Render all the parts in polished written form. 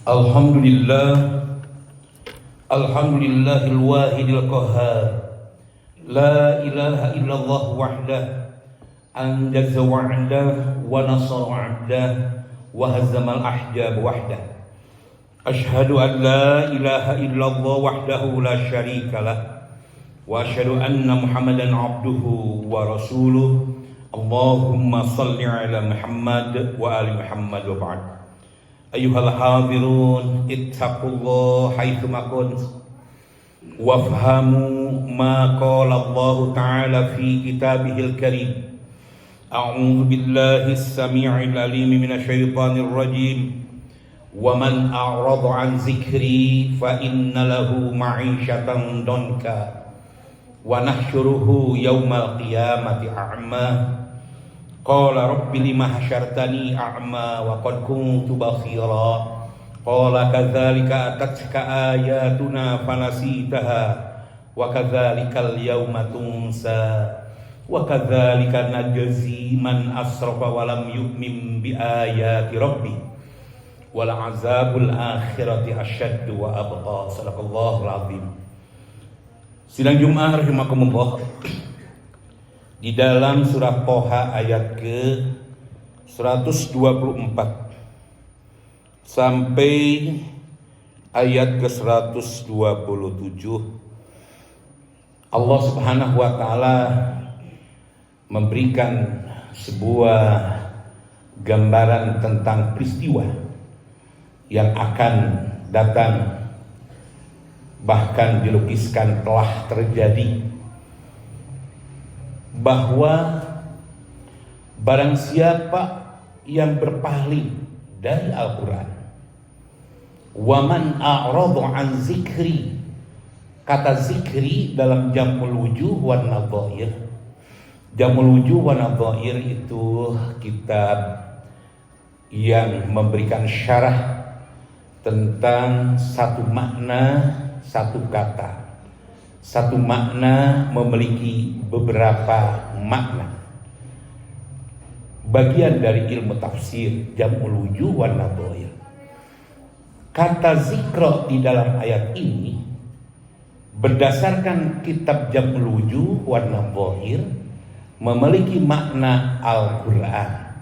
Alhamdulillah, alhamdulillahil wahidil qahhar. La ilaha illallah wahdah, anjaza wa'dah wa nasara 'abdah wa hazzamal ahjab wahdah. Ashhadu an la ilaha illallah wahdahu la syarikalah wa ashhadu anna Muhammadan 'abduhu wa rasuluh. Allahumma salli ala Muhammad wa ali Muhammad wa ba'd. Ayyuhal hadirun, ittaqullah haitsuma kuntum wafhamu ma qala Allah ta'ala fi kitabihil karim. A'udzu billahi as-sami'il 'alim minasy syaithanir rajim. Wa man a'rada 'an dzikri fa inna lahu ma'isyatan danka wa nahsyuruhu yaumal qiyamati a'ma. Qala rabbi lima hasyartani a'ma wa qad kuntu basira. Qala kadzalika atatka ayatuna fanasitaha wa kadzalikal yawma tunsa wa kadzalika najzi man asrafa wa lam yu'min bi ayati rabbi wal azabul akhirati asyaddu wa abqa. Sadaqallahul azim. Sidang Jumat rahimakumullah, di dalam surah Toha ayat ke 124 sampai ayat ke 127, Allah Subhanahu wa taala memberikan sebuah gambaran tentang peristiwa yang akan datang, bahkan dilukiskan telah terjadi, bahwa barang siapa yang berpaling dari Al-Quran, waman a'radu an zikri, kata zikri dalam jamul wujuh wan nadhair. Jamul wujuh wan nadhair itu kitab yang memberikan syarah tentang satu makna, satu kata. Satu makna memiliki beberapa makna. Bagian dari ilmu tafsir jamul wujuh wan nadhair. Kata zikra di dalam ayat ini berdasarkan kitab jamul wujuh wan nadhair memiliki makna Al-Qur'an.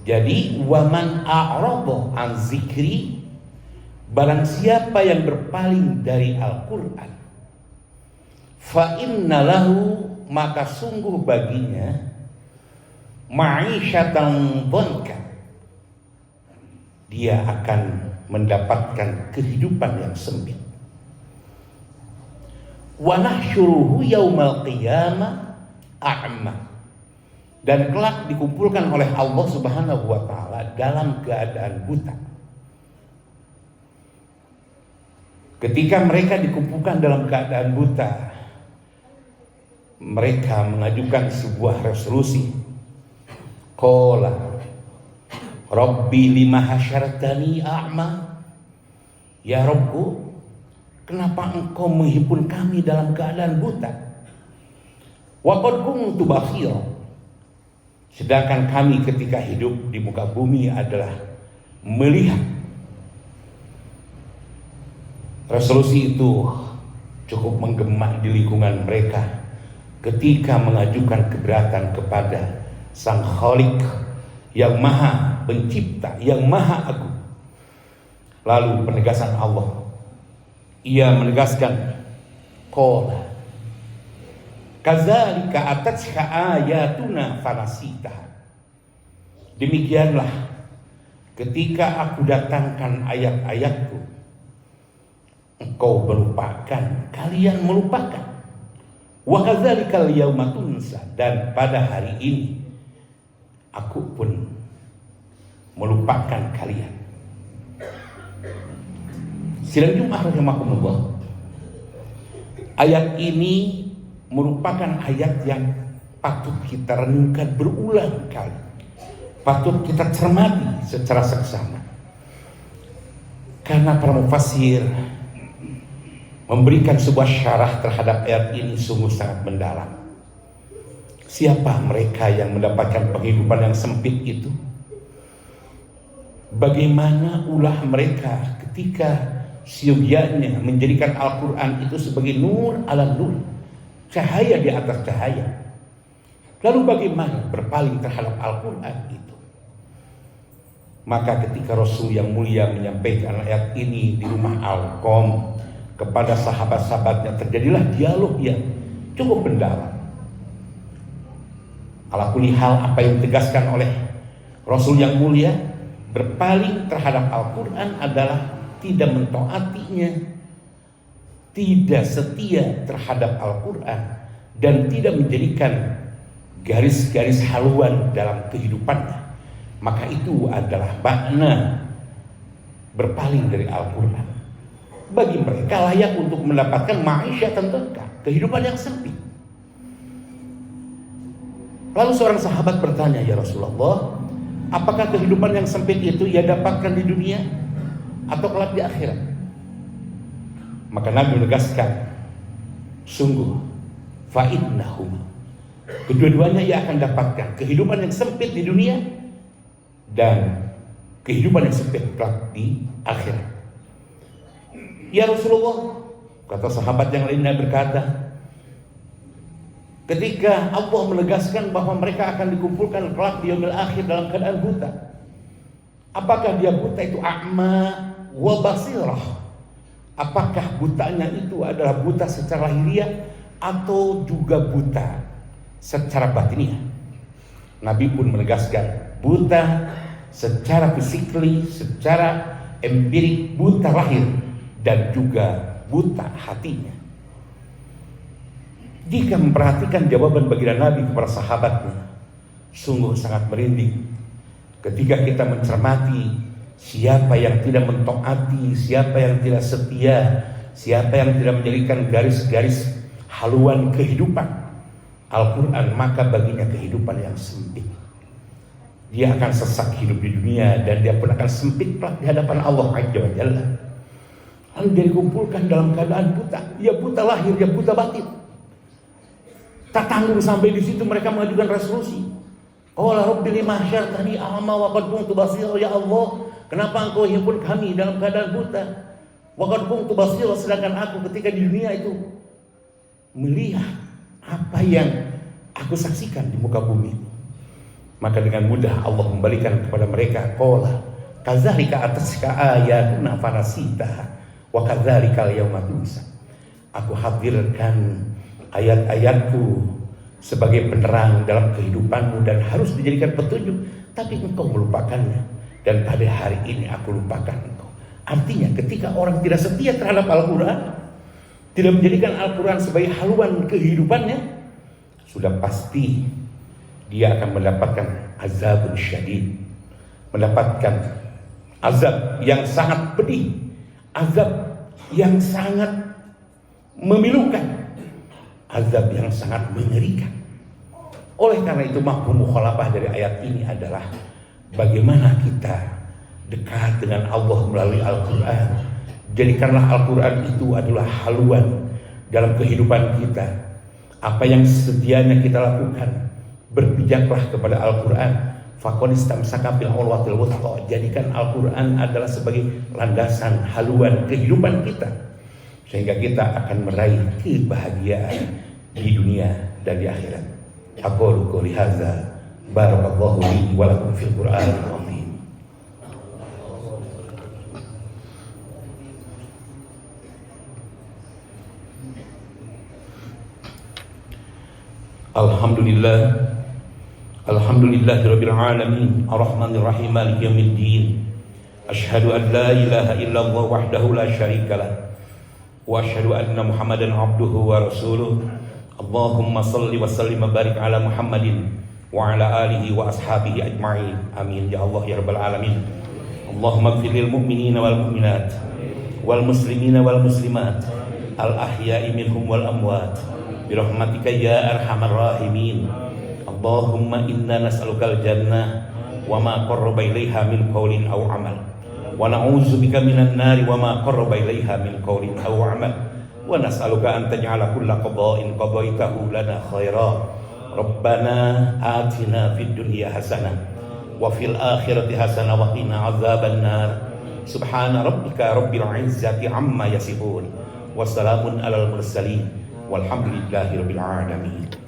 Jadi waman a'rada an zikri, barang siapa yang berpaling dari Al-Qur'an, fa inna lahu, maka sungguh baginya ma'isyatan dhanka, dia akan mendapatkan kehidupan yang sempit. Wa nahsyuruhu yaumal qiyamah a'ma, dan kelak dikumpulkan oleh Allah Subhanahu wa taala dalam keadaan buta. Ketika mereka dikumpulkan dalam keadaan buta, mereka mengajukan sebuah resolusi. Qala rabbi lima hasyartani a'ma, ya Rabbku, kenapa engkau menghimpun kami dalam keadaan buta? Wa qad kuntu basira, sedangkan kami ketika hidup di muka bumi adalah melihat. Resolusi itu cukup menggema di lingkungan mereka ketika mengajukan keberatan kepada Sang Khalik yang maha pencipta, yang maha agung. Lalu penegasan Allah, ia menegaskan, qala kadzalika atatka ayatuna fanasita, demikianlah ketika aku datangkan ayat-ayatku, engkau melupakan, kalian melupakan. Wa kadzalikal yauma tunsa, dan pada hari ini aku pun melupakan kalian. Sidang Jumat rahimakumullah, ayat ini merupakan ayat yang patut kita renungkan berulang kali, patut kita cermati secara seksama, karena para mufassir memberikan sebuah syarah terhadap ayat ini sungguh sangat mendalam. Siapa mereka yang mendapatkan penghidupan yang sempit itu? bagaimana ulah mereka ketika siogianya menjadikan Al-Quran itu sebagai nur ala nur, cahaya di atas cahaya. Lalu bagaimana berpaling terhadap Al-Quran itu? Maka ketika Rasul yang mulia menyampaikan ayat ini di rumah Al-Qom kepada sahabat-sahabatnya, terjadilah dialog yang cukup mendalam. Ala kulli hal, apa yang ditegaskan oleh Rasul yang mulia, berpaling terhadap Al-Quran adalah tidak mentaatinya, tidak setia terhadap Al-Quran, dan tidak menjadikan garis-garis haluan dalam kehidupannya. Maka itu adalah makna berpaling dari Al-Quran. Bagi mereka layak untuk mendapatkan ma'isyatan dangkal, kehidupan yang sempit. Lalu seorang sahabat bertanya, ya Rasulullah, apakah kehidupan yang sempit itu ia dapatkan di dunia atau kelak di akhirat? Maka Nabi menegaskan, sungguh fa'innahuma, kedua-duanya ia akan dapatkan kehidupan yang sempit di dunia dan kehidupan yang sempit kelak di akhirat. Ya Rasulullah, kata sahabat yang lainnya berkata, ketika Allah menegaskan bahwa mereka akan dikumpulkan kelak di yaumil akhir dalam keadaan buta, apakah dia buta itu a'ma wa basirah? Apakah butanya itu adalah buta secara lahiriah atau juga buta secara batiniah? Nabi pun menegaskan, buta secara fisikly, secara empirik, buta lahir dan juga buta hatinya. Jika memperhatikan jawaban baginda Nabi kepada sahabatnya, sungguh sangat merinding ketika kita mencermati siapa yang tidak mentaati, siapa yang tidak setia, siapa yang tidak menjadikan garis-garis haluan kehidupan Al-Quran, maka baginya kehidupan yang sempit. Dia akan sesak hidup di dunia dan dia pun akan sempit di hadapan Allah Azza wa Jalla. Lalu dia dikumpulkan dalam keadaan buta, ya buta lahir, ya buta batin. Tak tanggung sampai di situ mereka mengajukan resolusi. Qala rabbi lima hasyartani a'ma wa qad kuntu basira, ya Allah, kenapa engkau himpun kami dalam keadaan buta? Wa qad kuntu basira, sedangkan aku ketika di dunia itu melihat apa yang aku saksikan di muka bumi. Maka dengan mudah Allah membalikan kepada mereka, qala kadzalika ataska ayatuna fanasitaha wa kadzalika al-yauma tunsa. Aku hadirkan ayat-ayatku sebagai penerang dalam kehidupanmu dan harus dijadikan petunjuk, tapi engkau melupakannya, dan pada hari ini aku lupakan engkau. Artinya ketika orang tidak setia terhadap Al-Quran, tidak menjadikan Al-Quran sebagai haluan kehidupannya, sudah pasti dia akan mendapatkan azabun syadid, mendapatkan azab yang sangat pedih, azab yang sangat memilukan, azab yang sangat mengerikan. Oleh karena itu mafhum mukhalafah dari ayat ini adalah bagaimana kita dekat dengan Allah melalui Al-Quran. Jadikanlah Al-Quran itu adalah haluan dalam kehidupan kita. Apa yang sedianya kita lakukan, berpijaklah kepada Al-Quran. Faqad istamsaka bil urwatil wuthqa. Jadikan Al-Quran adalah sebagai landasan haluan kehidupan kita, sehingga kita akan meraih kebahagiaan di dunia dan di akhirat. Aqulu qouli hadza, barakallahu li wa lakum fil Qur'anil azim. Alhamdulillah, alhamdulillahirabbil alamin, arrahmanir rahim, maliki yaumiddin. Asyhadu an la ilaha illallah wahdahu la syarikalah, wa asyhadu anna Muhammadan abduhu wa rasuluh. Allahumma salli wa sallim wa barik ala Muhammadin wa ala alihi wa ashabihi ajma'in. Amin ya Allah ya rabbal alamin. Allahumma ighfir lil mu'minina wal mu'minat wal muslimina wal muslimat al ahya'i minhum wal amwat bi rahmatika ya arhamar rahimin. Allahumma inna nas'alukal jannah wa ma qarraba ilaiha min qawlin aw amal, wa na'udzubika minan nari wa ma qarraba ilaiha min qawlin aw amal, wa nas'aluka an taj'ala kulla qada'in qadaitahu lana khaira. Rabbana atina fid dunya hasanah wa fil akhirati hasanah wa qina adzabannar. Subhana rabbika rabbil izzati amma yasifun. Wassalamun alal mursalin. Walhamdulillahi rabbil alamin.